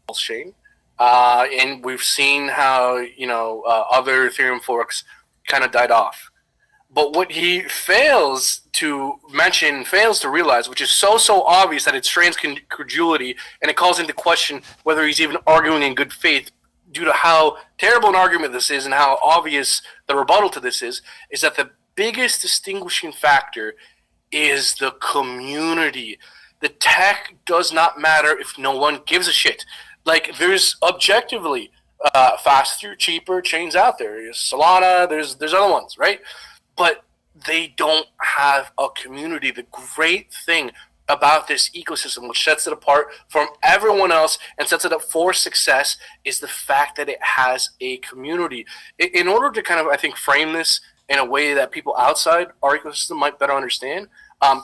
Pulsechain, and we've seen how other Ethereum forks kind of died off. But what he fails to mention, fails to realize, which is so obvious that it strains credulity and it calls into question whether he's even arguing in good faith due to how terrible an argument this is and how obvious the rebuttal to this is that the biggest distinguishing factor is the community. The tech does not matter if no one gives a shit. Like, there's objectively faster, cheaper chains out there. There's Solana, there's other ones, right? But they don't have a community. The great thing about this ecosystem, which sets it apart from everyone else and sets it up for success, is the fact that it has a community. In order to kind of, I think, frame this in a way that people outside our ecosystem might better understand,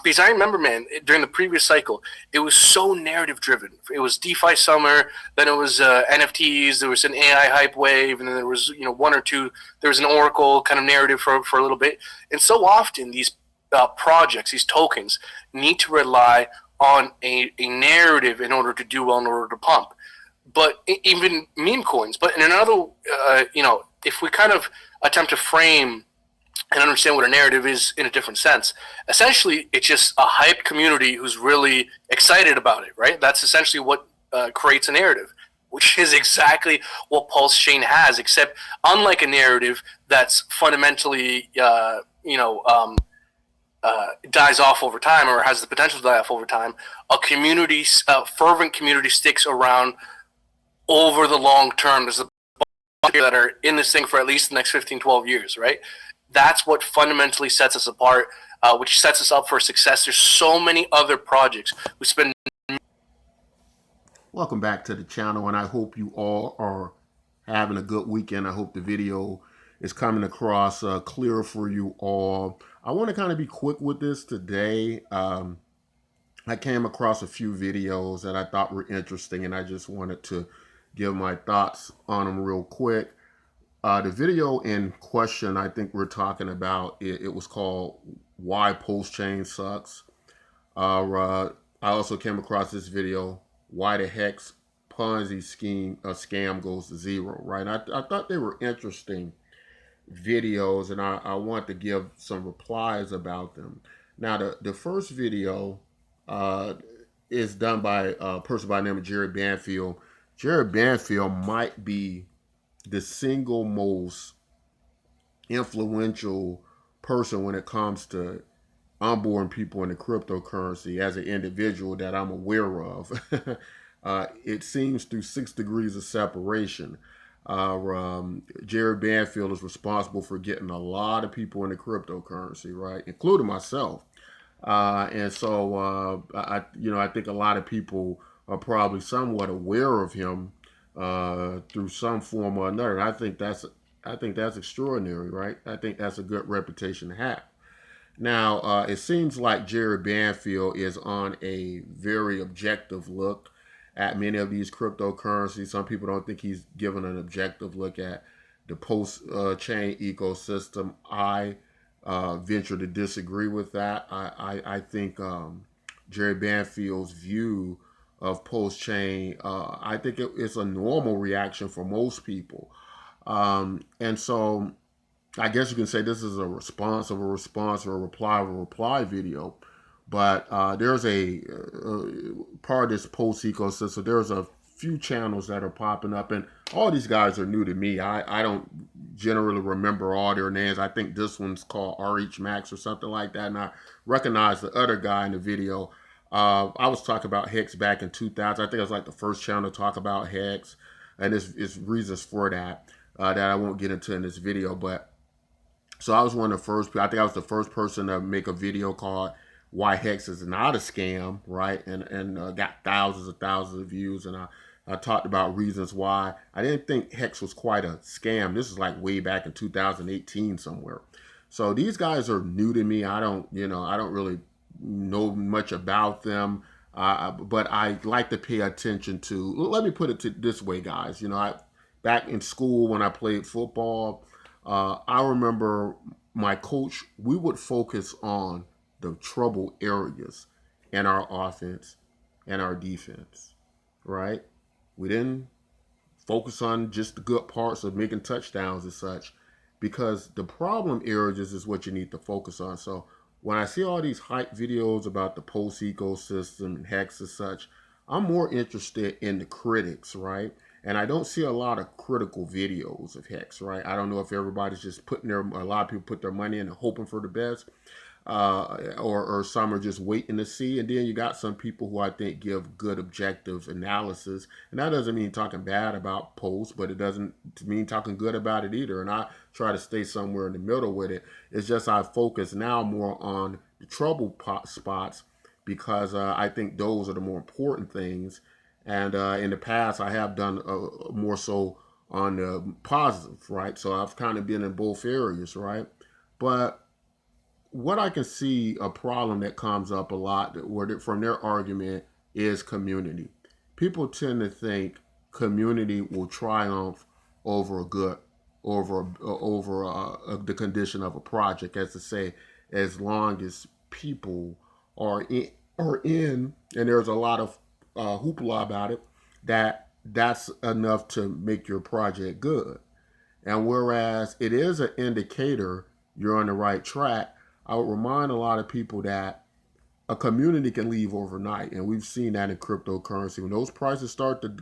because I remember, man, during the previous cycle, it was so narrative driven. It was DeFi summer, then it was NFTs, there was an AI hype wave, and then there was one or two. There was an Oracle kind of narrative for a little bit, and so often these projects, these tokens, need to rely on a narrative in order to do well, in order to pump. But even meme coins. But in another, if we kind of attempt to frame and understand what a narrative is in a different sense. Essentially, it's just a hyped community who's really excited about it, right? That's essentially what creates a narrative, which is exactly what Pulsechain has, except unlike a narrative that's fundamentally, dies off over time or has the potential to die off over time, a community, a fervent community sticks around over the long term. There's a bunch that are in this thing for at least the next 15, 12 years, right? That's what fundamentally sets us apart, which sets us up for success. There's so many other projects who spend. Welcome back to the channel, and I hope you all are having a good weekend. I hope the video is coming across clear for you all. I want to kind of be quick with this today. I came across a few videos that I thought were interesting, and I just wanted to give my thoughts on them real quick. The video in question, I think we're talking about, it was called Why Pulsechain Sucks. I also came across this video, Why the Hex Ponzi Scheme Scam Goes to Zero, right? I thought they were interesting videos, and I want to give some replies about them. Now, the first video is done by a person by the name of Jerry Banfield. Jerry Banfield might be the single most influential person when it comes to onboarding people in the cryptocurrency as an individual that I'm aware of. It seems through 6 degrees of separation. Jerry Banfield is responsible for getting a lot of people into cryptocurrency, right, including myself. And so I think a lot of people are probably somewhat aware of him through some form or another. And I think that's extraordinary, right? I think that's a good reputation to have. Now, it seems like Jerry Banfield is on a very objective look at many of these cryptocurrencies. Some people don't think he's given an objective look at the post-chain ecosystem. I venture to disagree with that. I think Jerry Banfield's view of Pulsechain, I think it's a normal reaction for most people. And so I guess you can say this is a response of a response or a reply video. But there's a part of this post ecosystem. There's a few channels that are popping up, and all these guys are new to me. I don't generally remember all their names. I think this one's called RH Max or something like that, and I recognize the other guy in the video. I was talking about Hex back in 2000. I think it was like the first channel to talk about Hex, and there's reasons for that that I won't get into in this video. But so I was one of the first people. I think I was the first person to make a video called Why Hex is Not a Scam, right? And got thousands of views. And I talked about reasons why. I didn't think Hex was quite a scam. This is like way back in 2018 somewhere. So these guys are new to me. I don't really know much about them. But I like to pay attention to, let me put it this way, guys. Back in school when I played football, I remember my coach, we would focus on the trouble areas in our offense and our defense, right? We didn't focus on just the good parts of making touchdowns and such, because the problem areas is what you need to focus on. So when I see all these hype videos about the post ecosystem and Hex and such, I'm more interested in the critics, right? And I don't see a lot of critical videos of Hex, right? I don't know if everybody's just a lot of people put their money in and hoping for the best, or some are just waiting to see. And then you got some people who I think give good objective analysis, and that doesn't mean talking bad about posts, but it doesn't mean talking good about it either. And I try to stay somewhere in the middle with it. It's just I focus now more on the trouble spots, because I think those are the more important things. And in the past, I have done more so on the positive, right? So I've kind of been in both areas, right? But what I can see a problem that comes up a lot from their argument is community. People tend to think community will triumph over a good, over the condition of a project, as to say, as long as people are in, and there's a lot of hoopla about it, that's enough to make your project good. And whereas it is an indicator you're on the right track, I would remind a lot of people that a community can leave overnight. And we've seen that in cryptocurrency. When those prices start to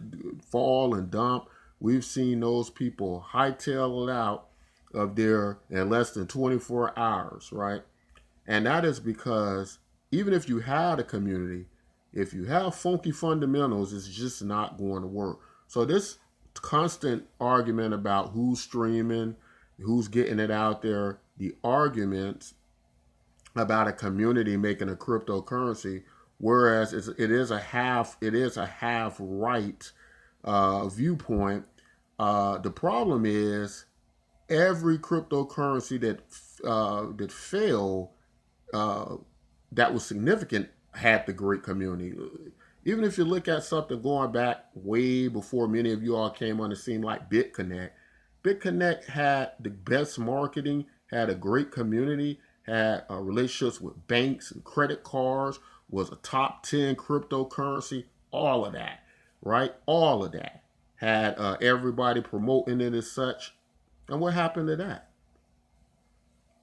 fall and dump, we've seen those people hightail it out of there in less than 24 hours, right? And that is because even if you had a community, if you have funky fundamentals, it's just not going to work. So this constant argument about who's streaming, who's getting it out there, the arguments about a community making a cryptocurrency, whereas it is a half right viewpoint. The problem is every cryptocurrency that failed, uh, that was significant, had the great community. Even if you look at something going back way before many of you all came on the scene, like BitConnect, BitConnect had the best marketing, had a great community, had relationships with banks and credit cards, was a top 10 cryptocurrency, all of that, right? All of that. Had everybody promoting it as such. And what happened to that?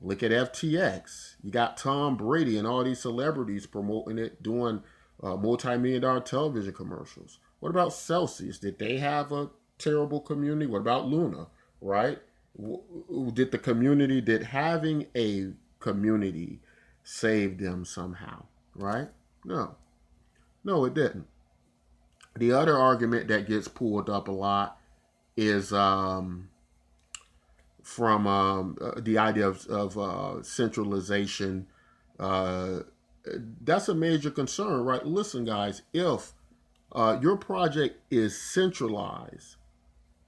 Look at FTX. You got Tom Brady and all these celebrities promoting it, doing multi-million dollar television commercials. What about Celsius? Did they have a terrible community? What about Luna? Right? Did the community, did having a community save them somehow? Right? No. No, it didn't. The other argument that gets pulled up a lot is from the idea of centralization. Uh, that's a major concern, right? Listen, guys, if your project is centralized,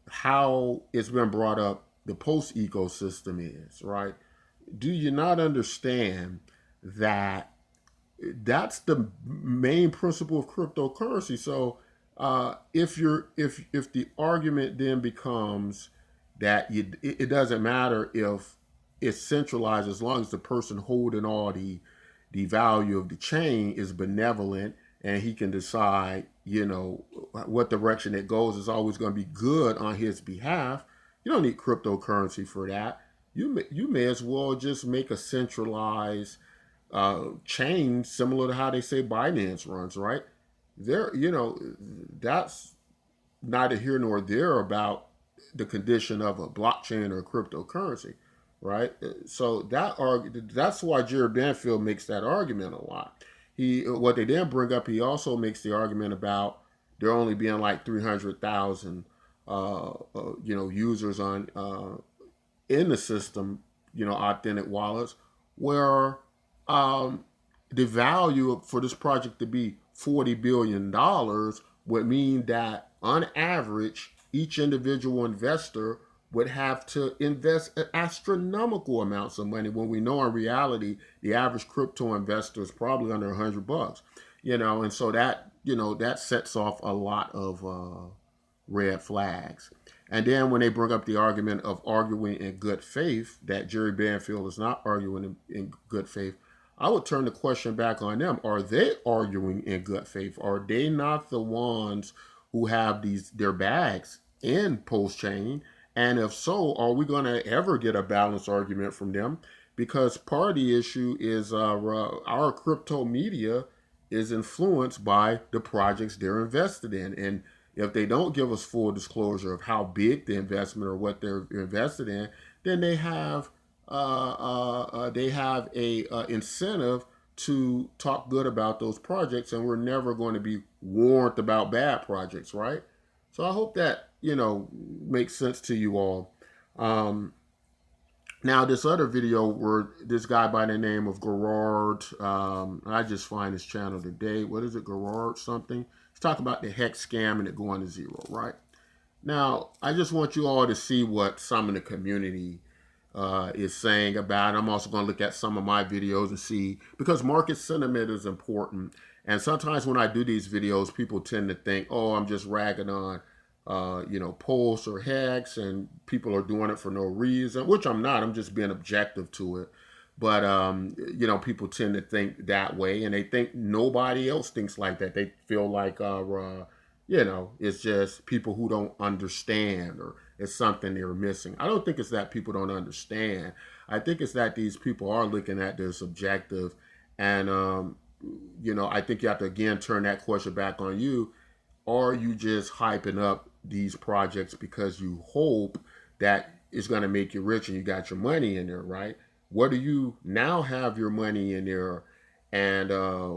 how it's been brought up, the post ecosystem is, right? Do you not understand that that's the main principle of cryptocurrency? So if the argument then becomes that it doesn't matter if it's centralized, as long as the person holding all the value of the chain is benevolent, and he can decide, what direction it goes is always going to be good on his behalf. You don't need cryptocurrency for that. You may as well just make a centralized chain, similar to how they say Binance runs, right? That's neither here nor there about the condition of a blockchain or a cryptocurrency, right? So that's why Jared Banfield makes that argument a lot. What they then bring up, he also makes the argument about there only being like 300,000 users on in the system, authentic wallets, where um, the value for this project to be $40 billion would mean that on average, each individual investor would have to invest astronomical amounts of money, when we know in reality the average crypto investor is probably under $100. And so that sets off a lot of red flags. And then when they bring up the argument of arguing in good faith, that Jerry Banfield is not arguing in good faith, I would turn the question back on them. Are they arguing in good faith? Are they not the ones who have their bags in Pulsechain? And if so, are we going to ever get a balanced argument from them? Because part of the issue is our crypto media is influenced by the projects they're invested in. And if they don't give us full disclosure of how big the investment or what they're invested in, then they have a incentive to talk good about those projects, and we're never going to be warned about bad projects, right? So I hope that makes sense to you all. Um, Now, this other video where this guy by the name of Gerard, I just find his channel today. What is it, Gerard something? He's talking about the hex scam and it going to zero, right? Now, I just want you all to see what some of the community is saying about it. I'm also going to look at some of my videos and see, because market sentiment is important. And sometimes when I do these videos, people tend to think, oh, I'm just ragging on Pulse or Hex, and people are doing it for no reason, which I'm not. I'm just being objective to it. But, people tend to think that way, and they think nobody else thinks like that. They feel like, it's just people who don't understand, or it's something they're missing. I don't think it's that people don't understand. I think it's that these people are looking at this objective, and, I think you have to, again, turn that question back on you. Are you just hyping up these projects because you hope that it's going to make you rich and you got your money in there, right? Whether you now have your money in there and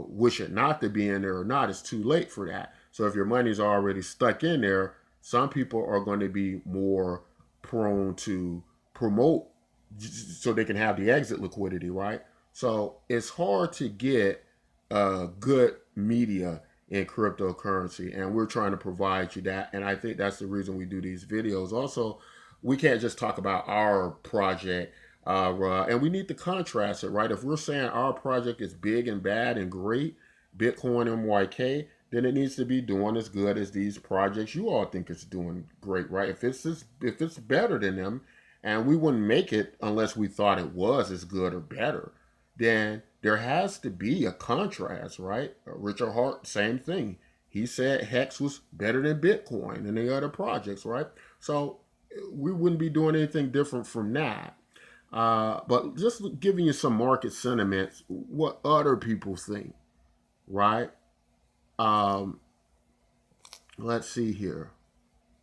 wish it not to be in there or not, it's too late for that. So if your money's already stuck in there, some people are going to be more prone to promote so they can have the exit liquidity, right? So it's hard to get good media in cryptocurrency, and we're trying to provide you that. And I think that's the reason we do these videos. Also, we can't just talk about our project, and we need to contrast it, right? If we're saying our project is big and bad and great, Bitcoin MYK, then it needs to be doing as good as these projects you all think it's doing great, right? If it's better than them, and we wouldn't make it unless we thought it was as good or better, then there has to be a contrast, right? Richard Hart, same thing. He said Hex was better than Bitcoin and the other projects, right? So we wouldn't be doing anything different from that. But just giving you some market sentiments, what other people think, right? Um, let's see here.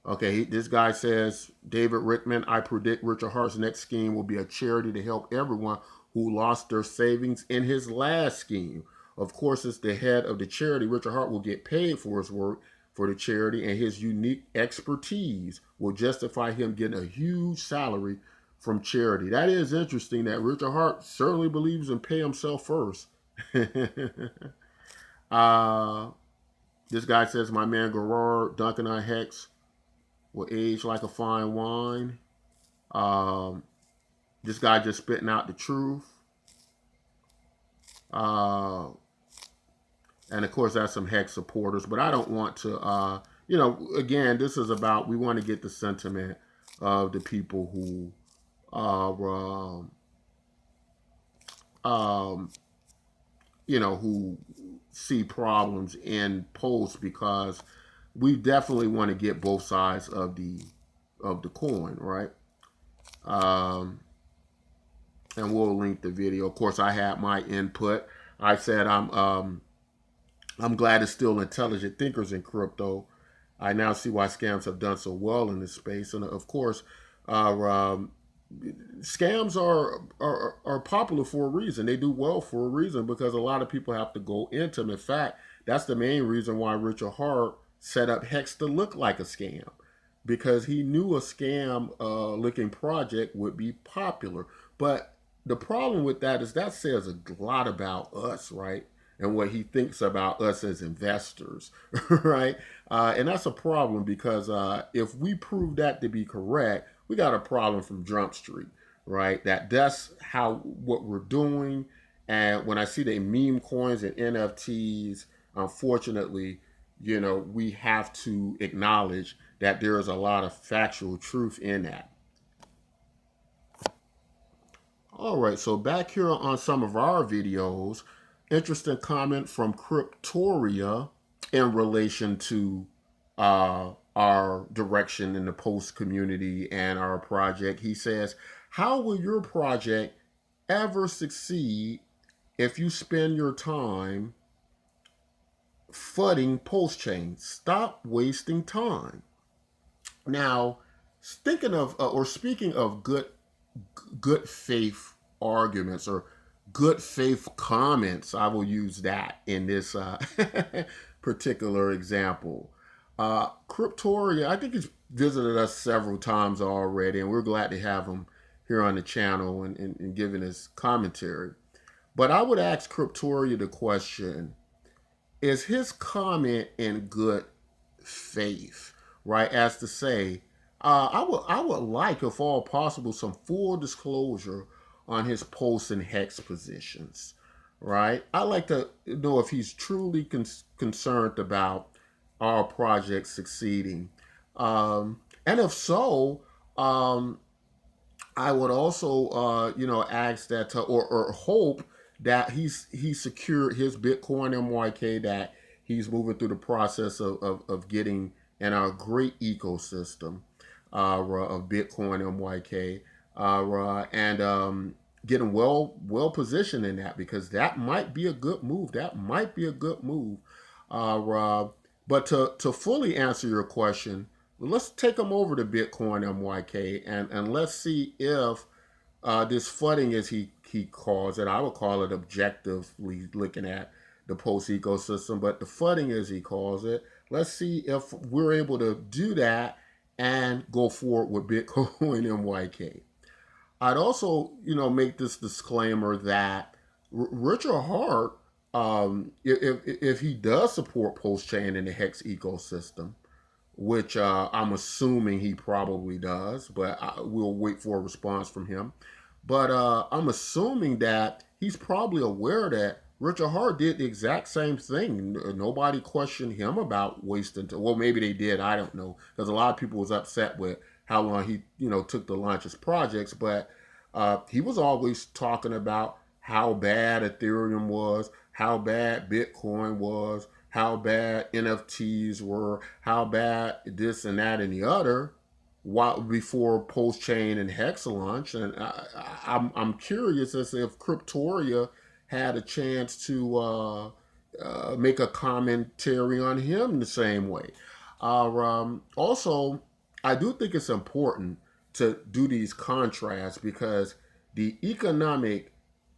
Okay, this guy says, David Rickman, I predict Richard Hart's next scheme will be a charity to help everyone who lost their savings in his last scheme. Of course, as the head of the charity, Richard Hart will get paid for his work for the charity, and his unique expertise will justify him getting a huge salary from charity. That is interesting that Richard Hart certainly believes in pay himself first. uh, this guy says, my man Gerard, Duncan on Hex, will age like a fine wine. This guy just spitting out the truth. And of course, that's some Hex supporters, but I don't want to, again, this is about, we want to get the sentiment of the people who are, who see problems in Pulse, because we definitely want to get both sides of the coin, right? And we'll link the video. Of course, I had my input. I said I'm glad it's still intelligent thinkers in crypto. I now see why scams have done so well in this space, and of course, scams are popular for a reason. They do well for a reason, because a lot of people have to go into them. In fact, that's the main reason why Richard Hart set up Hex to look like a scam, because he knew a scam looking project would be popular. But the problem with that is that says a lot about us, right? And what he thinks about us as investors, right? And that's a problem, because if we prove that to be correct, we got a problem from Jump Street, right? That's what we're doing. And when I see the meme coins and NFTs, unfortunately, we have to acknowledge that there is a lot of factual truth in that. All right, so back here on some of our videos, interesting comment from Cryptoria in relation to our direction in the post community and our project. He says, how will your project ever succeed if you spend your time fudding Pulsechain? Stop wasting time. Now, thinking of or speaking of good faith arguments or good faith comments, I will use that in this particular example. Cryptoria, I think he's visited us several times already, and we're glad to have him here on the channel and giving his commentary. But I would ask Cryptoria the question, is his comment in good faith, right? As to say, I would like, if all possible, some full disclosure on his post and hex positions, right? I like to know if he's truly concerned about our project succeeding, and if so, um, I would also, ask that or hope that he secured his Bitcoin MYK, that he's moving through the process of getting in our great ecosystem of Bitcoin MYK, and getting well positioned in that, because that might be a good move. That might be a good move. Uh, but to fully answer your question, let's take them over to Bitcoin MYK, and let's see if this flooding, as he calls it, I would call it objectively looking at the post ecosystem, but the flooding, as he calls it, let's see if we're able to do that and go forward with Bitcoin MYK. I'd also, make this disclaimer that Richard Hart, if he does support Pulsechain in the Hex ecosystem, which I'm assuming he probably does, but we'll wait for a response from him. But I'm assuming that he's probably aware that Richard Hart did the exact same thing. Nobody questioned him about wasting time. Well, maybe they did. I don't know, because a lot of people was upset with how long he, took to launch his projects. But he was always talking about how bad Ethereum was, how bad Bitcoin was, how bad NFTs were, how bad this and that and the other, while before Pulsechain and Hex launch. And I'm curious as if Cryptoria had a chance to make a commentary on him the same way. Also, I do think it's important to do these contrasts, because the economic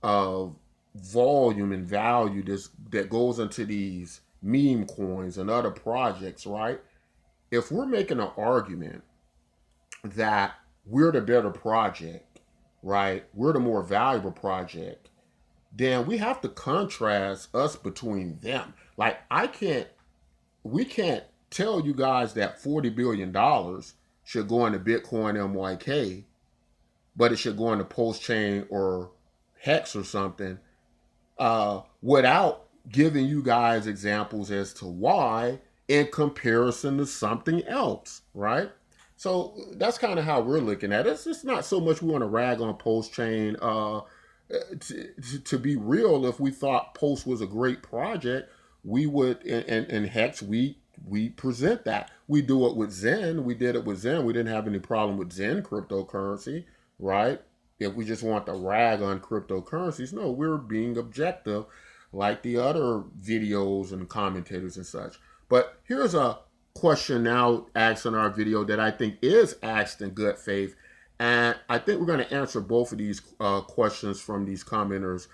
of volume and value that goes into these meme coins and other projects, right? If we're making an argument that we're the better project, right? We're the more valuable project, then we have to contrast us between them. Like, we can't tell you guys that $40 billion should go into Bitcoin MYK, but it should go into Pulsechain or Hex or something, without giving you guys examples as to why in comparison to something else, right? So that's kind of how we're looking at it. It's not so much we want to rag on Pulsechain. To be real, if we thought Post was a great project, we would, and Hex, we present that. We do it with Zen. We did it with Zen. We didn't have any problem with Zen cryptocurrency, right? If we just want to rag on cryptocurrencies, no, we're being objective, like the other videos and commentators and such. But here's a question now asked in our video that I think is asked in good faith, and I think we're going to answer both of these questions from these commenters.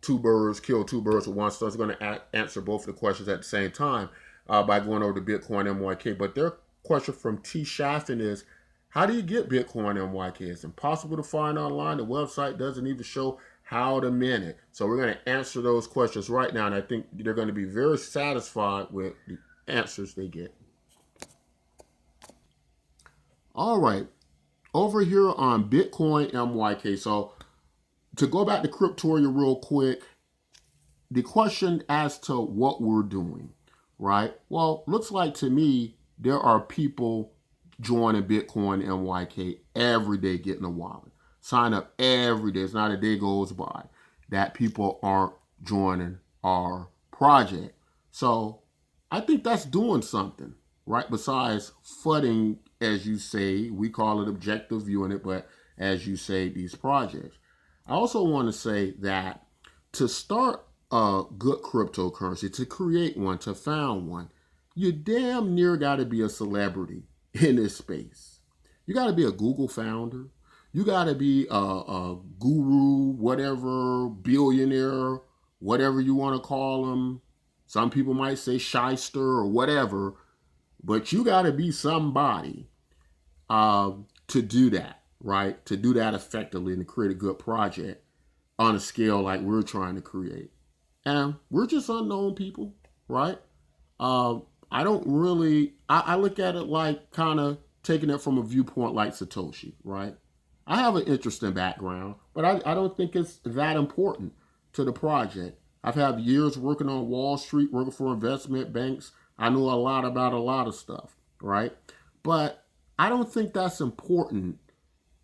Two birds kill two birds with one stone. We're going to answer both of the questions at the same time by going over to Bitcoin MYK. But their question from T. Shaffin is, how do you get Bitcoin MYK? It's impossible to find online. The website doesn't even show how to mint it. So we're going to answer those questions right now, and I think they're going to be very satisfied with the answers they get. All right, over here on Bitcoin MYK. So to go back to Cryptoria real quick, the question as to what we're doing, right? Well, looks like to me there are people joining Bitcoin MYK every day, getting a wallet. Sign up every day. It's not a day goes by that people aren't joining our project. So I think that's doing something. right? Besides footing, as you say, we call it objective viewing it, but as you say, these projects. I also want to say that to start a good cryptocurrency, to create one, to found one, you damn near got to be a celebrity in this space. You got to be a Google founder. You got to be a guru, whatever, billionaire, whatever you want to call them. Some people might say shyster or whatever, but you got to be somebody to do that, right? To do that effectively and to create a good project on a scale like we're trying to create. And we're just unknown people, right? I don't really, I look at it like kind of taking it from a viewpoint like Satoshi, right? I have an interesting background, but I don't think it's that important to the project. I've had years working on Wall Street, working for investment banks. I know a lot about a lot of stuff, right? But I don't think that's important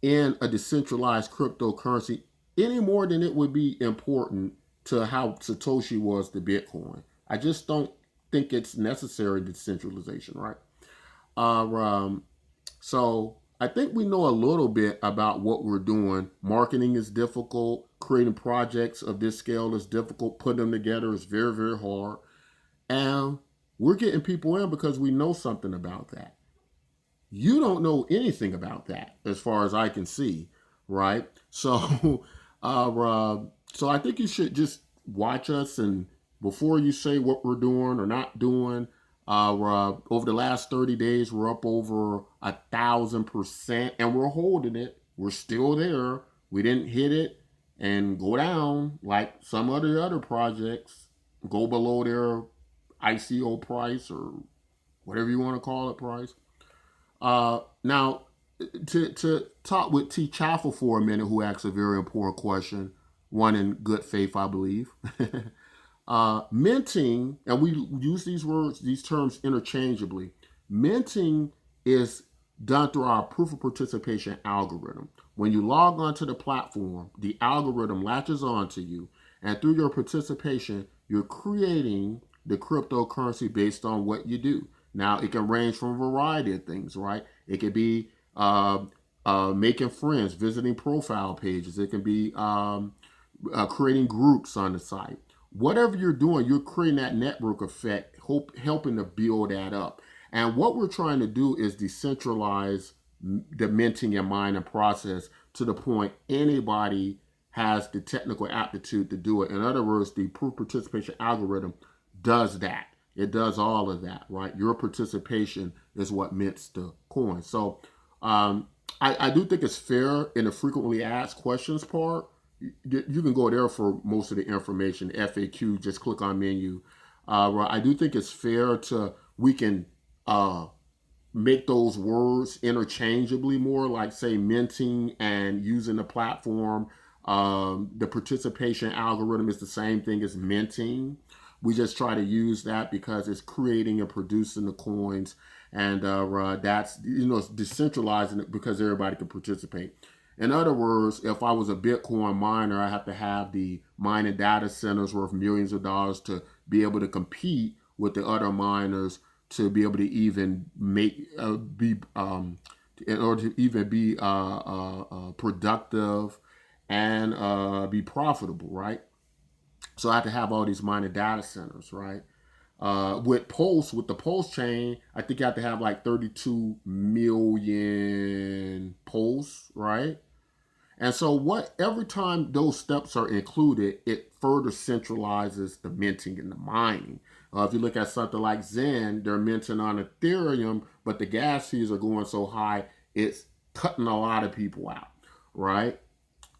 in a decentralized cryptocurrency any more than it would be important to how Satoshi was to Bitcoin. I just don't think it's necessary decentralization, right? Um, so I think we know a little bit about what we're doing. Marketing is difficult. Creating projects of this scale is difficult. Putting them together is very, very hard. And we're getting people in because we know something about that. You don't know anything about that, as far as I can see, right? So, so I think you should just watch us, and before you say what we're doing or not doing, over the last 30 days, we're up over 1,000%, and we're holding it. We're still there. We didn't hit it and go down like some of the other projects, go below their ICO price or whatever you want to call it price. Now, to talk with T. Chaffel for a minute, who asked a very important question, one in good faith, I believe. Minting, and we use these words, these terms interchangeably. Minting is done through our proof of participation algorithm. When you log onto the platform, the algorithm latches onto you, and through your participation, you're creating the cryptocurrency based on what you do. Now, it can range from a variety of things, right? It could be making friends, visiting profile pages. It can be creating groups on the site. Whatever you're doing, you're creating that network effect, helping to build that up. And what we're trying to do is decentralize the minting and mining process to the point anybody has the technical aptitude to do it. In other words, the proof participation algorithm does that. It does all of that, right? Your participation is what mints the coin. So I do think it's fair in the frequently asked questions part. You can go there for most of the information. FAQ, just click on menu. Right. I do think it's fair to, we can make those words interchangeably more, like say minting and using the platform. The participation algorithm is the same thing as minting. We just try to use that because it's creating and producing the coins, and that's, it's decentralizing it because everybody can participate. In other words, if I was a Bitcoin miner, I have to have the mining data centers worth millions of dollars to be able to compete with the other miners, to be able to even make be in order to even be productive and be profitable, right? So I have to have all these mining data centers, right? With the Pulsechain, I think you have to have like 32 million pulse, right? And so every time those steps are included, it further centralizes the minting and the mining. If you look at something like Zen, they're minting on Ethereum, but the gas fees are going so high, it's cutting a lot of people out, right?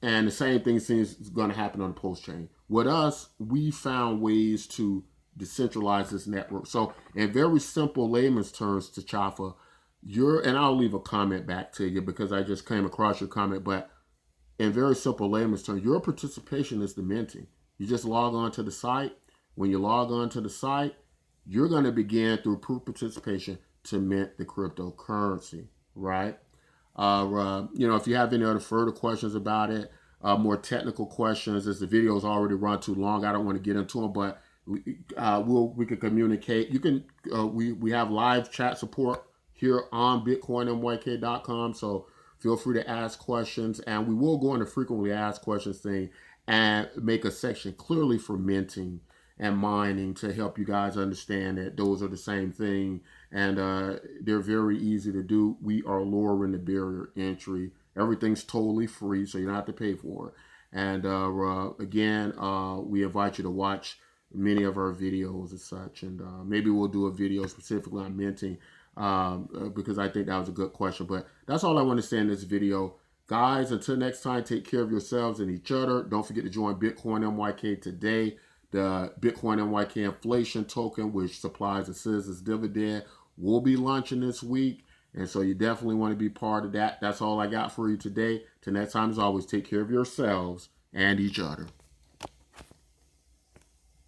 And the same thing seems going to happen on the Pulse chain. With us, we found ways to decentralize this network. So, in very simple layman's terms, to Chafa, and I'll leave a comment back to you because I just came across your comment, but in very simple layman's terms, your participation is the minting. You just log on to the site. When you log on to the site, you're going to begin through proof participation to mint the cryptocurrency, right? If you have any other further questions about it, more technical questions, as the video is already run too long, I don't want to get into them, but We can communicate. You can we have live chat support here on BitcoinMYK.com. So feel free to ask questions, and we will go into frequently asked questions thing and make a section clearly for minting and mining to help you guys understand that those are the same thing, and they're very easy to do. We are lowering the barrier entry. Everything's totally free, so you don't have to pay for it. And again, we invite you to watch many of our videos and such. And maybe we'll do a video specifically on minting because I think that was a good question. But that's all I want to say in this video. Guys, until next time, take care of yourselves and each other. Don't forget to join Bitcoin MYK today. The Bitcoin MYK inflation token, which supplies the citizens dividend, will be launching this week. And so you definitely want to be part of that. That's all I got for you today. Till next time, as always, take care of yourselves and each other.